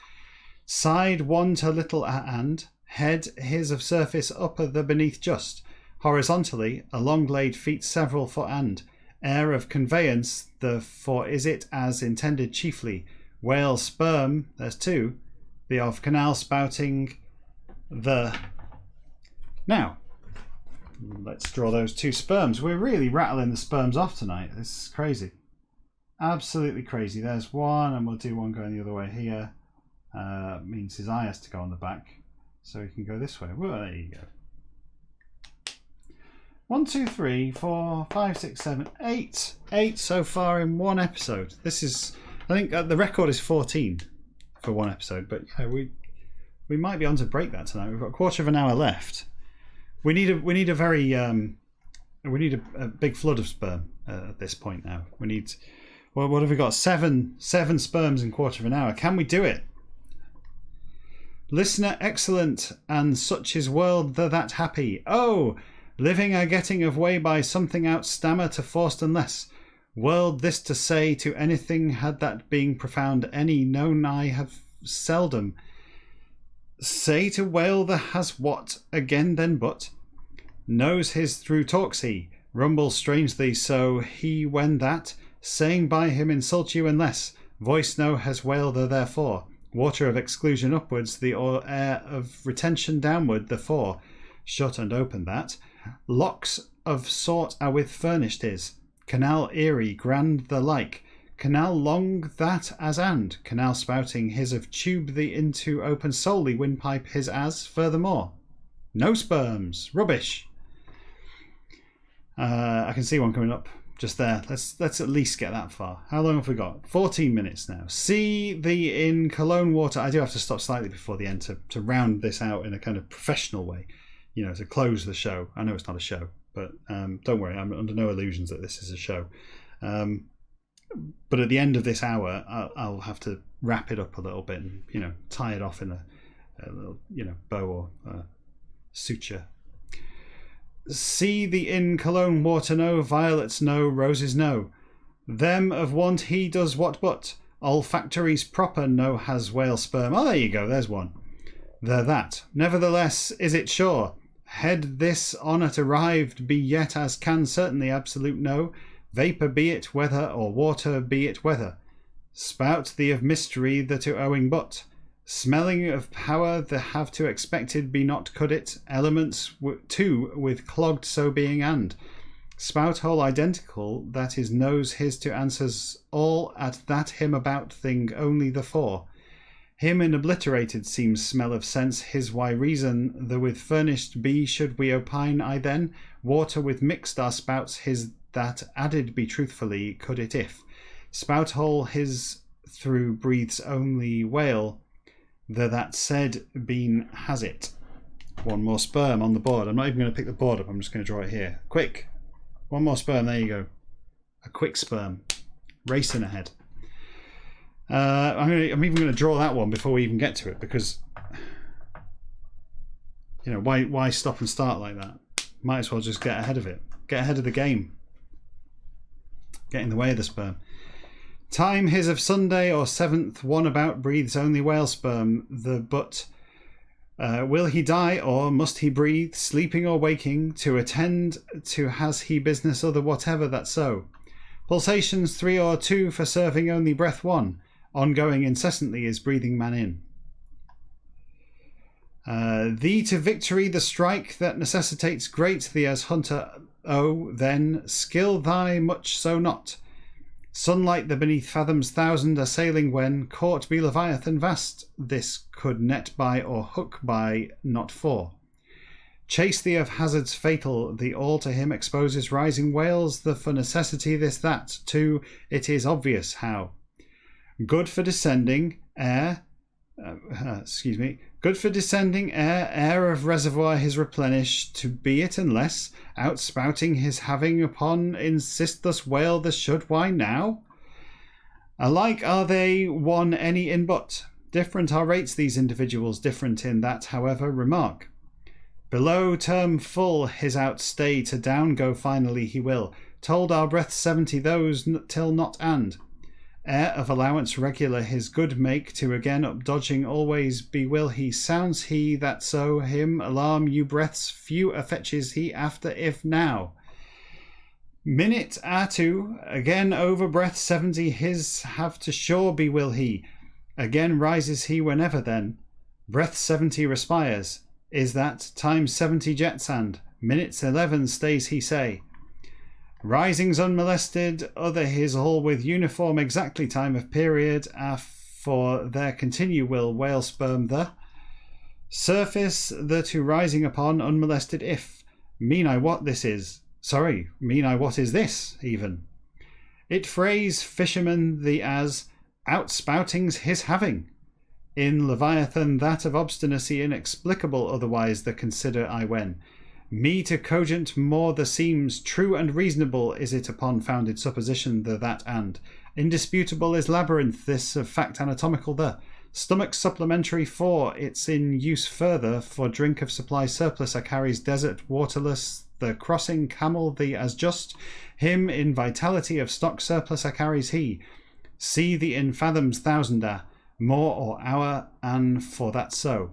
Side one to little and head his of surface upper the beneath just. Horizontally a long laid feet several foot and air of conveyance the for is it as intended chiefly. Whale sperm there's two. The of canal spouting the. Now, Let's draw those 2 sperms. We're really rattling the sperms off tonight. This is crazy. Absolutely crazy. There's one, and we'll do one going the other way here. Means his eye has to go on the back. So he can go this way. Well, there you go. 1, 2, 3, 4, 5, 6, 7, 8. 8 so far in one episode. This is, I think the record is 14 for one episode, but yeah, we might be on to break that tonight. We've got a quarter of an hour left. We need a very we need a big flood of sperm at this point now. We need, well, what have we got? Seven sperms in quarter of an hour. Can we do it? Listener excellent, and such is world that happy. Oh, living a getting of way by something out stammer to forced unless. World this to say to anything had that being profound any known I have seldom. Say to whale the has what again then but. Knows his through talks he. Rumble strangely so he when that. Saying by him insult you unless. Voice no has whale the therefore. Water of exclusion upwards, the air of retention downward, the fore. Shut and open that. Locks of sort are with furnished is. Canal eerie, grand the like. Canal long that as and. Canal spouting his of tube the into open solely windpipe his as. Furthermore. No sperms. Rubbish. I can see one coming up. Just there. Let's at least get that far. How long have we got? 14 minutes now. See the in Cologne water. I do have to stop slightly before the end to round this out in a kind of professional way. You know, to close the show. I know it's not a show, but don't worry. I'm under no illusions that this is a show. But at the end of this hour, I'll have to wrap it up a little bit and, you know, tie it off in a little, you know, bow or suture. See the in Cologne water no, violets no, roses no. Them of want he does what but. Olfactories proper no has whale sperm. Oh, there you go, there's one. There that. Nevertheless, is it sure? Head this on it arrived be yet as can certainly absolute no. Vapour be it weather or water be it weather. Spout the of mystery the to owing but. Smelling of power the have to expected be not could it. Elements too with clogged so being and. Spout hole identical that is knows his to answers all at that him about thing only the for. Him in obliterated seems smell of sense his why reason the with furnished be should we opine I then. Water with mixed our spouts his that added be truthfully could it if. Spout hole his through breathes only whale. The that said been has it. One more sperm on the board. I'm not even going to pick the board up. I'm just going to draw it here. Quick. One more sperm. There you go. A quick sperm. Racing ahead. I'm even going to draw that one before we even get to it because, you know, why stop and start like that? Might as well just get ahead of it. Get ahead of the game. Get in the way of the sperm. Time his of Sunday or 7th one about breathes only whale sperm the but will he die or must he breathe sleeping or waking to attend to has he business other whatever that so pulsations 3 or 2 for serving only breath 1 ongoing incessantly is breathing man in thee to victory the strike that necessitates great thee as hunter then skill thy much so not. Sunlight the beneath fathoms thousand are sailing when caught be Leviathan vast. This could net by or hook by not for. Chase thee of hazards fatal. The all to him exposes rising whales. The for necessity this that. Too it is obvious how. Good for descending air. Good for descending air of reservoir his replenish, to be it unless, outspouting his having upon, insist thus whale the should why now? Alike are they one any in but, different are rates these individuals, different in that however remark. Below term full his outstay to down go finally he will, told our breath 70 those till not and. Air of allowance regular his good make to again up dodging always be will he sounds he that so him alarm you breaths few fetches he after if now. Minute two again over breath 70 his have to shore be will he again rises he whenever then breath 70 respires is that time 70 jets and minutes 11 stays he say. Risings unmolested, other his all with uniform exactly time of period, for there continue will whale sperm the surface the to rising upon unmolested if. Mean I what this is. Sorry, mean I what is this, even. It phrase fisherman the as outspoutings his having. In Leviathan that of obstinacy inexplicable otherwise the consider I when. Me to cogent more the seems true and reasonable is it upon founded supposition the that and. Indisputable is labyrinth this of fact anatomical the. Stomach supplementary for it's in use further for drink of supply surplus carries desert waterless the crossing camel the as just him in vitality of stock surplus carries he. See the in fathoms thousand more or hour and for that so.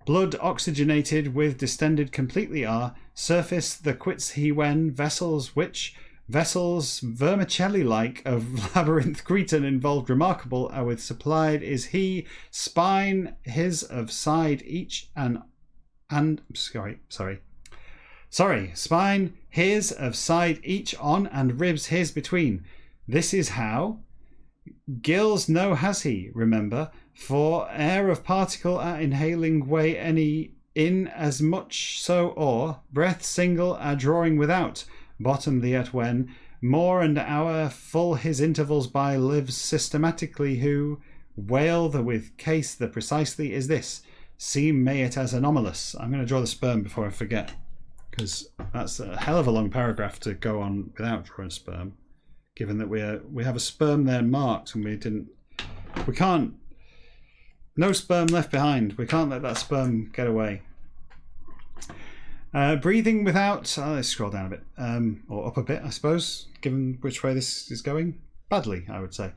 Blood oxygenated with distended completely are surface the quits he when vessels which vessels vermicelli like of labyrinth Cretan involved remarkable are with supplied is he spine his of side each and spine his of side each on and ribs his between. This is how gills no has he, remember, for air of particle inhaling way any in as much so or breath single drawing without bottom the at when more and hour full his intervals by lives systematically who whale the with case the precisely is this seem may it as anomalous. I'm going to draw the sperm before I forget because that's a hell of a long paragraph to go on without drawing sperm, given that we have a sperm there marked and we can't, no sperm left behind. We can't let that sperm get away. Breathing without, let's scroll down a bit, or up a bit, I suppose, given which way this is going. Badly, I would say.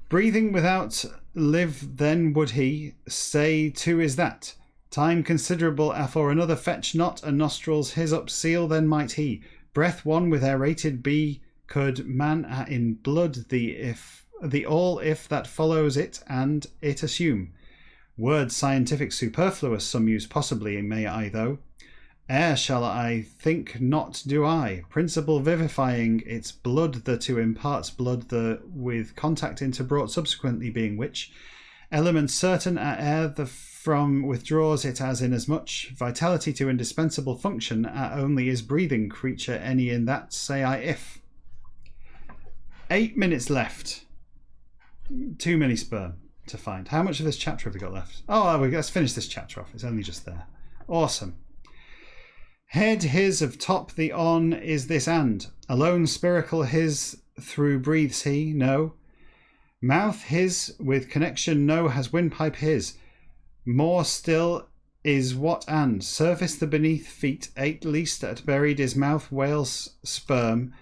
Breathing without live, then would he say too is that. Time considerable for another fetch not, and nostrils his up seal, then might he. Breath one with aerated be, could man in blood the all if that follows it and it assume. Words scientific superfluous some use possibly may I though. Ere shall I think not do I. Principle vivifying its blood the to imparts blood the with contact into brought subsequently being which. Elements certain air the from withdraws it as inasmuch. Vitality to indispensable function only is breathing creature any in that say I if. 8 minutes left. Too many sperm to find. How much of this chapter have we got left? Oh, let's finish this chapter off. It's only just there. Awesome. Head his of top the on is this and. Alone spiracle his through breathes he, no. Mouth his with connection no has windpipe his. More still is what and. Surface the beneath feet 8 least at buried is mouth whale's sperm.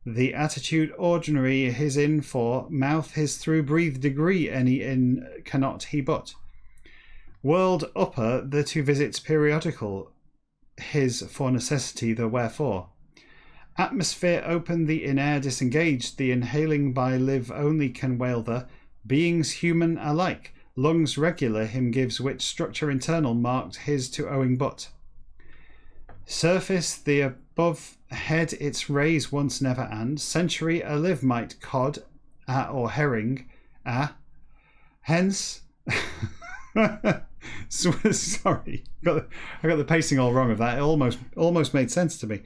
The attitude ordinary his in for. Mouth his through breathe degree any in cannot he but. World upper the to visits periodical his for necessity the wherefore. Atmosphere open the in air disengaged the inhaling by live only can whale the beings human alike lungs regular him gives which structure internal marked his to owing but. Surface the above head its rays once never and century a live might cod or herring hence sorry, I got the pacing all wrong of that. It almost made sense to me.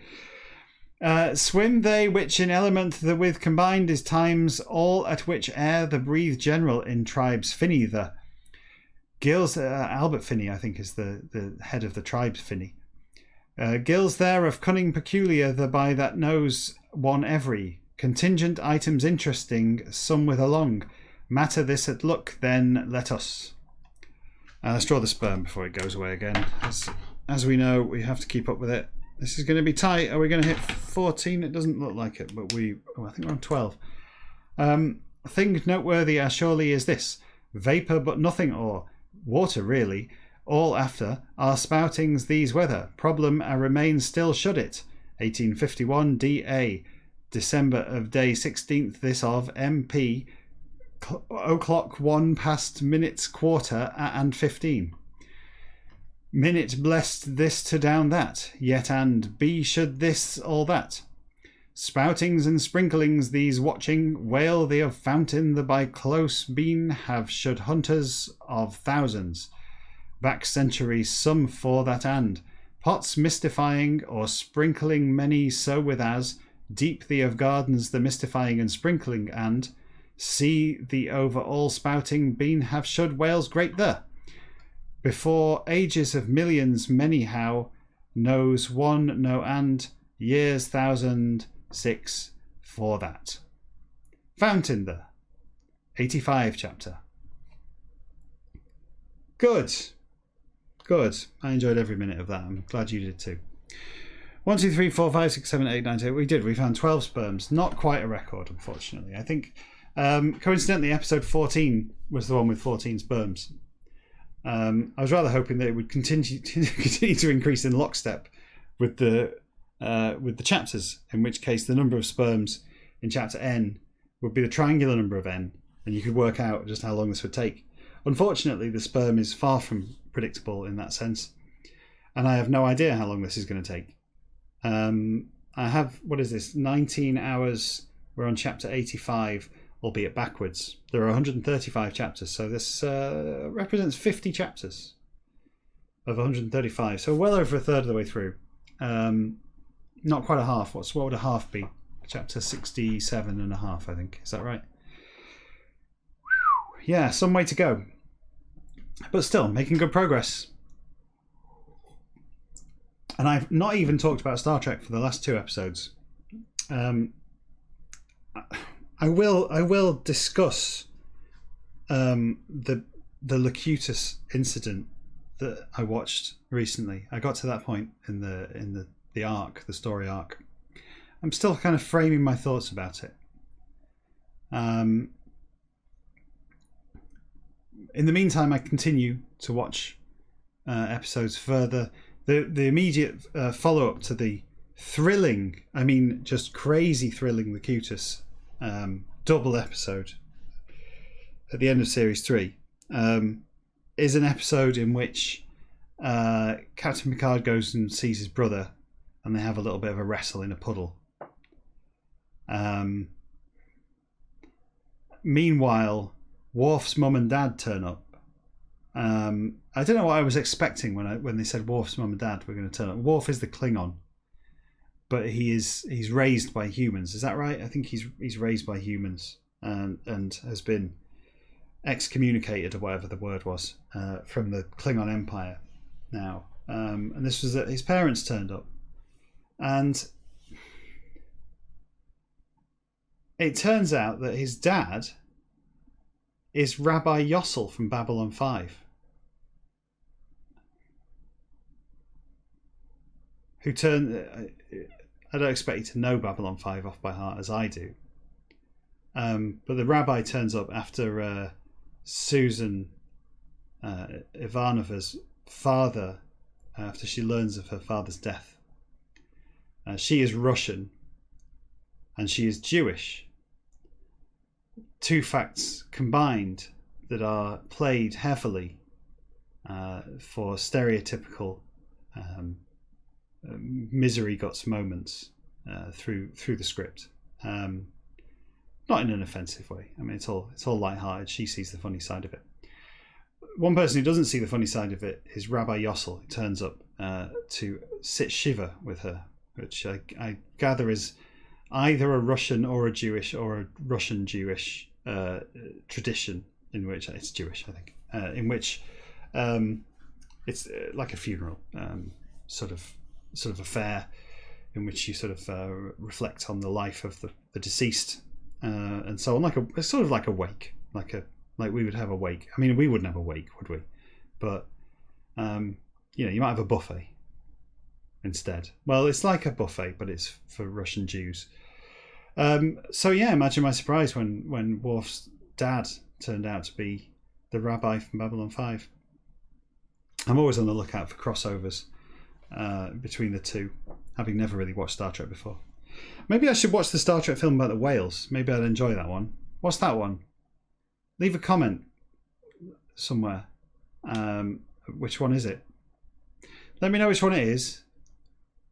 Swim they which in element the with combined is times all at which air the breathe general in tribes Finney the gills Albert Finney I think is the head of the tribes Finney. Gills there of cunning peculiar the by that knows one every contingent items interesting some with a long matter this at look then let us. Let's draw the sperm before it goes away again. As we know, we have to keep up with it. This is going to be tight. Are we going to hit 14? It doesn't look like it, but I think we're on 12. Thing noteworthy surely is this. Vapour but nothing or water really. All after are spoutings these weather. Problem remains still should it. 1851 DA. December of day 16th this of MP. O'clock 1 past minutes quarter and 15. Minute blessed this to down that, yet and be should this all that. Spoutings and sprinklings these watching, whale they of fountain the by close been have should hunters of thousands. Back centuries some for that and. Pots mystifying or sprinkling many so with as, deep the of gardens the mystifying and sprinkling and, see the over all spouting been have should whales great the. Before ages of millions many how, knows one no and, years 1,006 for that. Fountain the 85 chapter. Good. I enjoyed every minute of that. I'm glad you did too. 1, 2, 3, 4, 5, 6, 7, 8, 9, 10. We did. We found 12 sperms. Not quite a record, unfortunately. I think, coincidentally, episode 14 was the one with 14 sperms. I was rather hoping that it would continue to increase in lockstep with the chapters, in which case the number of sperms in chapter N would be the triangular number of N, and you could work out just how long this would take. Unfortunately, the sperm is far from predictable in that sense, and I have no idea how long this is going to take. I have, 19 hours. We're on chapter 85, albeit backwards. There are 135 chapters, so this represents 50 chapters of 135, so well over a third of the way through. Not quite a half. What would a half be? Chapter 67 and a half, I think. Is that right? Yeah, some way to go. But still, making good progress. And I've not even talked about Star Trek for the last 2 episodes. I will discuss the Locutus incident that I watched recently. I got to that point in the arc, the story arc. I'm still kind of framing my thoughts about it. In the meantime, I continue to watch episodes further. The immediate follow-up to the thrilling, I mean just crazy thrilling Locutus double episode at the end of series 3 is an episode in which Captain Picard goes and sees his brother, and they have a little bit of a wrestle in a puddle. Meanwhile, Worf's mum and dad turn up. I don't know what I was expecting when they said Worf's mum and dad were going to turn up. Worf is the Klingon, but he's raised by humans. Is that right? I think he's raised by humans and has been excommunicated, or whatever the word was, from the Klingon Empire now. And this was that his parents turned up, and it turns out that his dad is Rabbi Yossel from Babylon 5, who turned... I don't expect you to know Babylon 5 off by heart as I do. But the rabbi turns up after Susan Ivanova's father, after she learns of her father's death. She is Russian and she is Jewish. 2 facts combined that are played heavily for stereotypical misery guts moments through the script, not in an offensive way. I mean, it's all lighthearted. She sees the funny side of it. One person who doesn't see the funny side of it is Rabbi Yossel, who turns up to sit shiva with her, which I gather is either a Russian or a Jewish or a Russian Jewish tradition, in which it's Jewish, I think, in which it's like a funeral sort of affair, in which you sort of reflect on the life of the deceased, and so on, it's sort of like a wake, like we would have a wake. I mean, we wouldn't have a wake, would we? But you might have a buffet instead. Well, it's like a buffet, but it's for Russian Jews. So yeah, imagine my surprise when Worf's dad turned out to be the rabbi from Babylon 5. I'm always on the lookout for crossovers between the two, having never really watched Star Trek before. Maybe I should watch the Star Trek film about the whales. Maybe I'd enjoy that one. What's that one? Leave a comment somewhere. Which one is it? Let me know which one it is,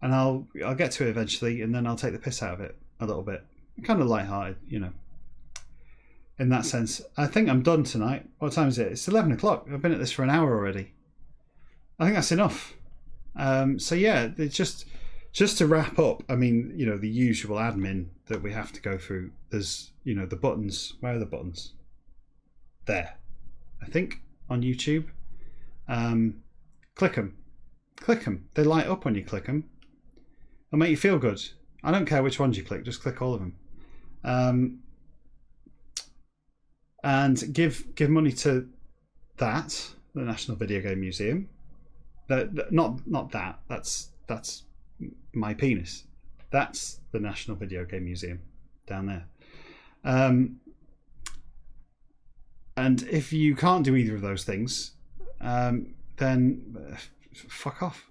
and I'll get to it eventually, and then I'll take the piss out of it a little bit. Kind of lighthearted, you know. In that sense, I think I'm done tonight. What time is it? It's 11 o'clock. I've been at this for an hour already. I think that's enough. So yeah, it's just to wrap up. I mean, you know, the usual admin that we have to go through. There's, you know, the buttons. Where are the buttons? There, I think, on YouTube. Click them. Click them. They light up when you click them. They'll make you feel good. I don't care which ones you click. Just click all of them. And give money to that, the National Video Game Museum. Not that. That's my penis. That's the National Video Game Museum down there. And if you can't do either of those things, then fuck off.